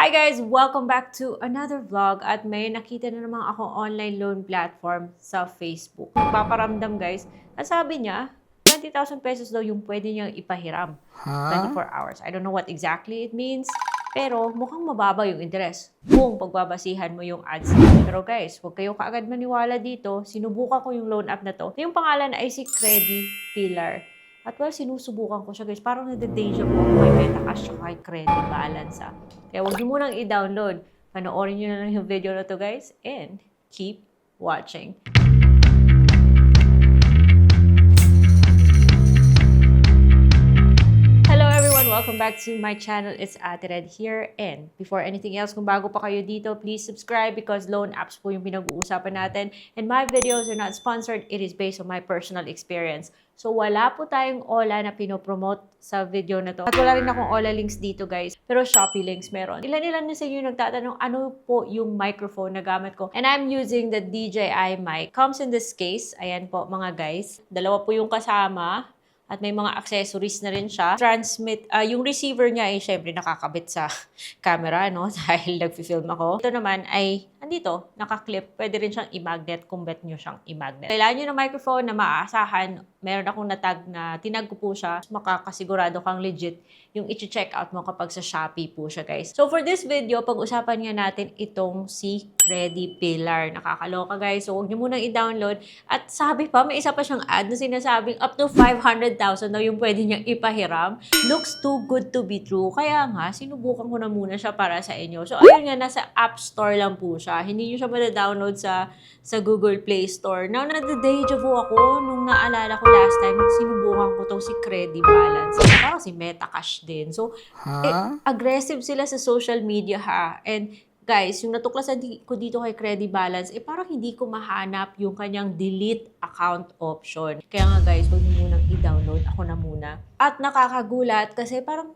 Hi guys! Welcome back to another vlog at may nakita na naman ako online loan platform sa Facebook. Nagpaparamdam guys at sabi niya 20,000 pesos daw yung pwede niyang ipahiram 24 hours. I don't know what exactly it means pero mukhang mababa yung interest kung pagbabasihan mo yung ads. Pero guys, huwag kayo kaagad maniwala dito. Sinubukan ko yung loan app na to. Yung pangalan ay si Credi Pillar. At well, sinusubukan ko siya guys. Parang nade-deja vu ako kay Metacash at kay Credi Balance. Kaya huwag niyo munang i-download. Panoorin niyo na lang yung video na to guys. And keep watching. Hello everyone! Welcome back to my channel. It's Ate Red here. And before anything else, kung bago pa kayo dito, please subscribe because loan apps po yung pinag-uusapan natin. And my videos are not sponsored. It is based on my personal experience. So, wala po tayong OLA na pinopromote sa video na to. At wala rin akong OLA links dito, guys. Pero Shopee links meron. Ilan-ilan na sa inyo nagtatanong ano po yung microphone na gamit ko. And I'm using the DJI mic. Comes in this case. Ayan po, mga guys. Dalawa po yung kasama. At may mga accessories na rin siya. Transmit, yung receiver niya ay syempre nakakabit sa camera, no? Dahil nag-film ako. Ito naman ay, andito, nakaklip. Pwede rin siyang i-magnet kung bet nyo siyang i-magnet. Kailangan nyo ng microphone na maaasahan. Meron akong natag na tinag ko po siya. Makakasigurado kang legit yung i-check out mo kapag sa Shopee po siya, guys. So for this video, pag-usapan nga natin itong si Credi Pillar. Nakakaloka, guys. So huwag nyo munang i-download. At sabi pa, may isa pa siyang ad na sinasabing up to 500,000 daw yung pwede niyang ipahiram. Looks too good to be true. Kaya nga, sinubukan ko na muna siya para sa inyo. So ayun nga, nasa App Store lang po siya. Hindi nyo siya mada-download sa Google Play Store. Now, nade-deja vu ako nung naalala ko last time, sinubukan ko tong si Credi Balance. Parang si Metacash din. So, aggressive sila sa social media ha. And guys, yung natuklasan ko dito kay Credi Balance, parang hindi ko mahanap yung kanyang delete account option. Kaya nga guys, huwag niyo munang i-download. Ako na muna. At nakakagulat kasi parang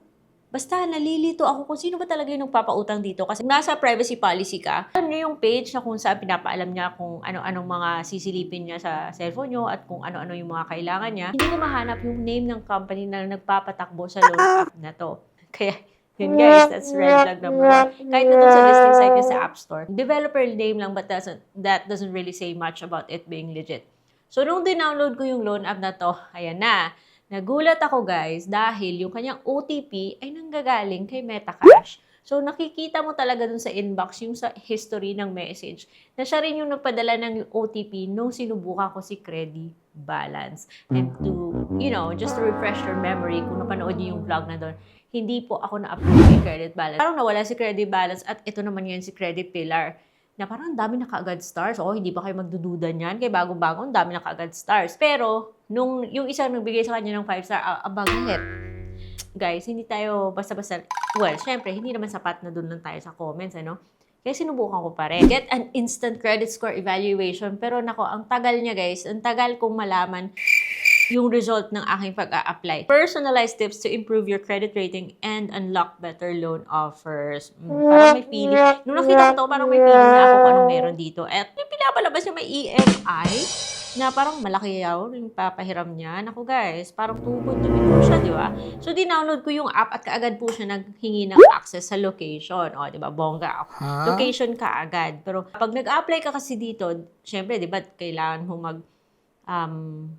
basta nalilito ako kung sino ba talaga yung nagpapautang dito. Kasi nasa privacy policy ka, alam niyo yung page na kung saan pinapaalam niya kung ano-anong mga sisilipin niya sa cellphone niyo at kung ano-ano yung mga kailangan niya. Hindi ko mahanap yung name ng company na nagpapatakbo sa loan app na to. Kaya yun guys, that's red flag number 1. Kahit na doon sa listing site niya sa App Store. Developer name lang but that doesn't really say much about it being legit. So nung dinownload ko yung loan app na to, ayan na. Nagulat ako guys dahil yung kanyang OTP ay nanggagaling kay Metacash. So nakikita mo talaga dun sa inbox yung sa history ng message na siya rin yung nagpadala ng OTP nung sinubukan ko si Credi Balance. And to, just to refresh your memory kung napanood niyo yung vlog na doon, hindi po ako na-approve kay Credi Balance. Parang nawala si Credi Balance at ito naman yun si Credi Pillar. Na parang ang dami na kaagad stars. Hindi ba kayo magdududa niyan? Kaya bago-bago, ang dami na kaagad stars. Pero, nung yung isa nagbigay sa kanya ng 5 star, bakit? Guys, hindi tayo basta-basta, well, syempre, hindi naman sapat na dun lang tayo sa comments, ano? Kaya sinubukan ko pa rin. Get an instant credit score evaluation. Pero nako, ang tagal niya guys. Ang tagal kong malaman yung result ng aking pag-a-apply. Personalized tips to improve your credit rating and unlock better loan offers. Parang may feeling. Nung nakita ko ito, parang may feeling na ako kung anong meron dito. At yung pinapalabas niya may EMI na parang malaki yaw yung papahiram niya. Naku guys, parang tugod to be siya, di ba? So, dinownload ko yung app at kaagad po siya naghingi ng access sa location. Di ba? Bongga. Location ka agad. Pero pag nag-apply ka kasi dito, syempre, di ba, kailangan mo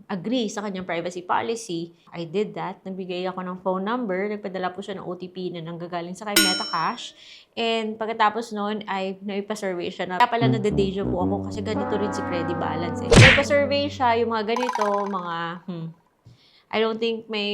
agree sa kanyang privacy policy. I did that. Nagbigay ako ng phone number. Nagpadala po siya ng OTP na nanggagaling sa kay Metacash. And pagkatapos noon ay naipa-survey siya na kaya pala na-deja vu ako kasi ganito rin si Credi Balance. Naipa-survey siya yung mga ganito, mga I don't think may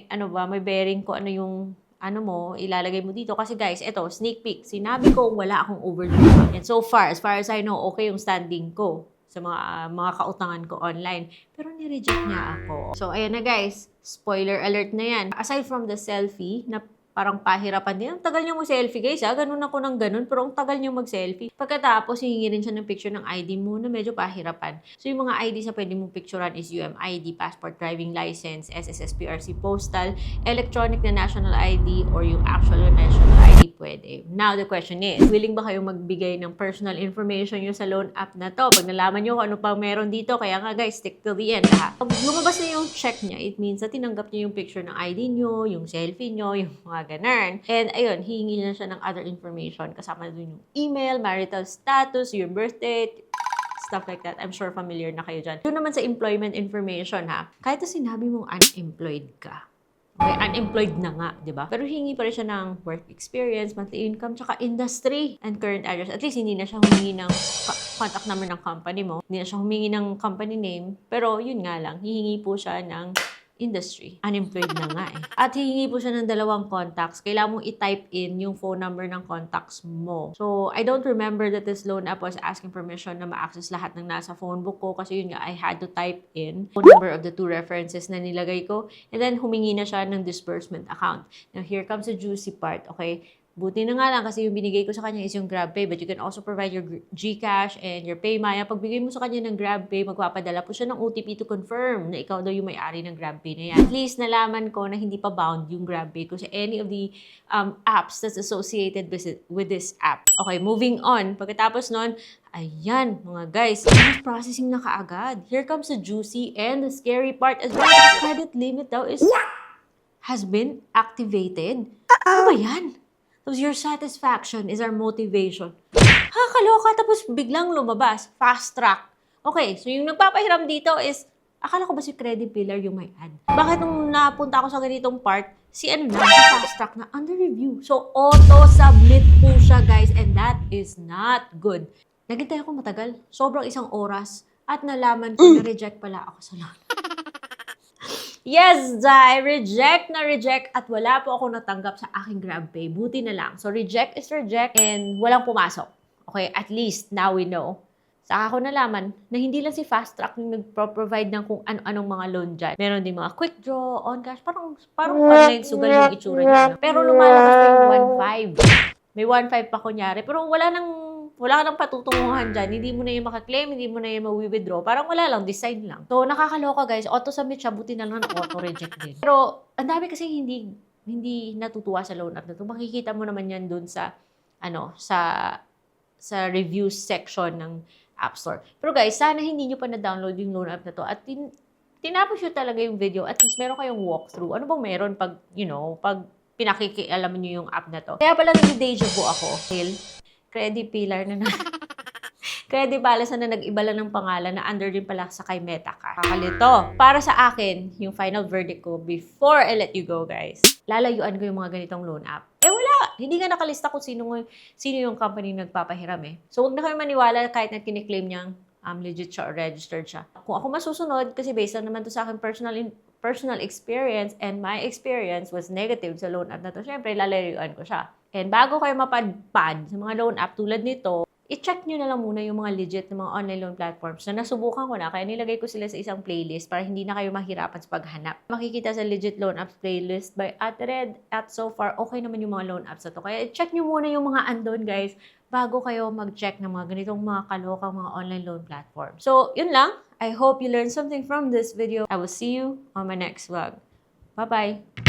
may bearing ko ano yung mo, ilalagay mo dito. Kasi guys, ito, sneak peek. Sinabi ko wala akong overdue. And so far, as far as I know, okay yung standing ko sa mga kautangan ko online. Pero ni-reject niya ako. So, ayan na guys. Spoiler alert na yan. Aside from the selfie, na parang pahirapan din. Ang tagal niya mag-selfie guys ha. Ganun ako ng ganun. Pero ang tagal niya mag-selfie. Pagkatapos, hihingi rin siya ng picture ng ID mo na medyo pahirapan. So, yung mga IDs na pwede mong picturean is UMID, passport, driving license, SSS, PRC, postal, electronic na national ID, or yung actual national ID pwede. Now, the question is, willing ba kayong magbigay ng personal information nyo sa loan app na to? Pag nalaman nyo kung ano pa meron dito, kaya nga guys, stick till the end ha. Pag lumabas na yung check niya, it means na tinanggap niya yung picture ng ID nyo, yung selfie nyo, yung mga ganun. And ayun, hihingi na siya ng other information. Kasama dun yung email, marital status, your birth date, stuff like that. I'm sure familiar na kayo dyan. Doon naman sa employment information ha, kahit na sinabi mong unemployed ka, okay, unemployed na nga, di ba? Pero hingi pa rin siya ng work experience, monthly income, tsaka industry and current address. At least hindi na siya humingi ng contact number ng company mo. Hindi na siya humingi ng company name. Pero yun nga lang, hihingi po siya ng industry. Unemployed na nga eh. At hihingi po siya ng 2 contacts. Kailangan mong i-type in yung phone number ng contacts mo. So, I don't remember that this loan app was asking permission na ma-access lahat ng nasa phone book ko kasi yun nga, I had to type in phone number of the 2 references na nilagay ko. And then, humingi na siya ng disbursement account. Now, here comes the juicy part, okay? Buti na nga lang kasi yung binigay ko sa kanya is yung GrabPay, but you can also provide your GCash and your PayMaya. Pag bigay mo sa kanya ng GrabPay, magpapadala po siya ng OTP to confirm na ikaw daw yung may-ari ng GrabPay na yan. At least nalaman ko na hindi pa bound yung GrabPay ko sa any of the apps that's associated with this app. Okay, moving on. Pagkatapos nun, ayan, mga guys, processing na kaagad. Here comes the juicy and the scary part as well. The credit limit daw has been activated. Ano ba yan? So, your satisfaction is our motivation. Kaloka, tapos biglang lumabas. Fast track. Okay, so yung nagpapahiram dito is, akala ko ba si Credit Pillar yung may ad? Bakit nung napunta ako sa ganitong part, si fast track na under review. So, auto-submit po siya, guys, and that is not good. Naghintay ako matagal. Sobrang 1 oras. At nalaman ko na reject pala ako sa loan. Yes, Jai! Reject na reject at wala po ako natanggap sa aking GrabPay. Buti na lang. So, reject is reject and walang pumasok. Okay, at least now we know. Saka ko nalaman na hindi lang si Fast Track yung nagpro-provide ng kung ano-anong mga loan dyan. Meron din mga quick draw, on cash, parang online sugal yung itsura niya. Pero lumalabas pa yung 1.5. May 1.5 pa kunyari. Pero wala ka nang patutunguhan dyan. Hindi mo na yung makaklaim, hindi mo na yung ma-withdraw. Parang wala lang, design lang. So, nakakaloka guys. Auto-submit siya, buti na lang auto-reject din. Pero, ang dami kasi hindi natutuwa sa loan app na ito. Makikita mo naman yan dun sa, sa reviews section ng App Store. Pero guys, sana hindi nyo pa na-download yung loan app na to. At tinapos nyo talaga yung video. At least meron kayong walkthrough. Ano bang meron pag, pag pinakikialaman nyo yung app na to. Kaya pala nag-deja vu ako. Credit Pillar na Credit Palace na nag-iba lang ng pangalan na under din pala sa kay Meta ka. Kakalito. Para sa akin, yung final verdict ko before I let you go, guys. Lalayuan ko yung mga ganitong loan app. Wala. Hindi nga nakalista kung sino yung company nagpapahiram eh. So, huwag na kayo maniwala kahit na kiniklaim niyang legit siya or registered siya. Kung ako masusunod, kasi based na naman to sa akin personal experience and my experience was negative sa loan app na to, syempre, lalayuan ko siya. And bago kayo mapadpad sa mga loan app tulad nito, i-check nyo na lang muna yung mga legit na mga online loan platforms na nasubukan ko na. Kaya nilagay ko sila sa isang playlist para hindi na kayo mahirapan sa paghanap. Makikita sa legit loan apps playlist by @red. At so far, okay naman yung mga loan apps na to. Kaya i-check nyo muna yung mga andon, guys, bago kayo mag-check ng mga ganitong mga kalokang mga online loan platform. So, yun lang. I hope you learned something from this video. I will see you on my next vlog. Bye-bye!